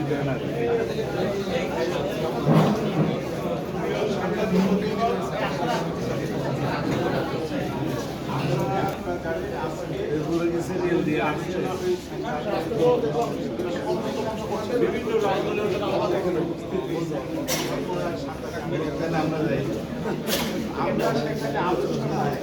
বিভিন্ন আমরা সেখানে আলোচনায়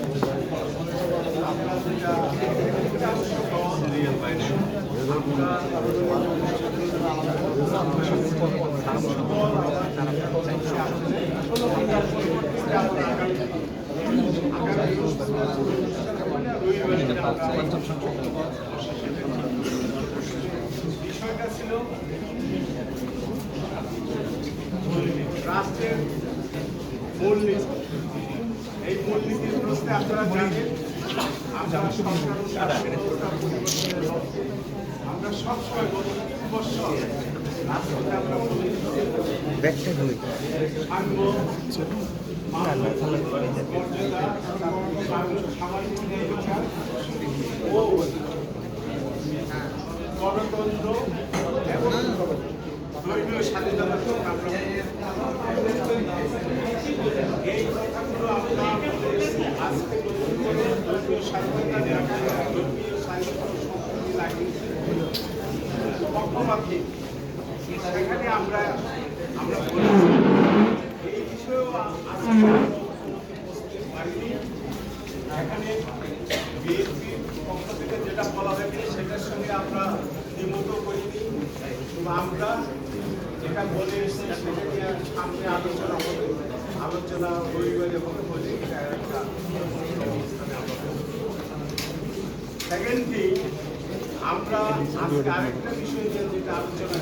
বিষয়টা ছিল রাষ্ট্রের মূলনীতি। এই মূলনীতির প্রশ্নে আপনারা জানেন আমরা সবসময় গত 3 বছর রাষ্ট্রকে আমরা গণতন্ত্র এবং ধর্মীয় স্বাধীনতার কথা আমরা এই কথাগুলো আমরা আজকে ধর্মীয় স্বাধীনতা ধর্মীয় স্বাধীনতা সম্পত্তি লাগিয়েছি পক্ষপাতী। সেখানে আমরা বলেছি এই বিষয়েও পারিনি। এখানে বিএনপির পক্ষ থেকে যেটা বলা হয়েছে সেটার সঙ্গে আমরা দ্বিমত করিনি। আমরা যেটা বলে এসেছি সেটা নিয়ে সামনে আলোচনা হবে, আলোচনা রবিবারে হবে বলে এটা একটা সেকেন্ডলি আমরা আজকে আরেকটা বিষয় নিয়ে যেটা আলোচনা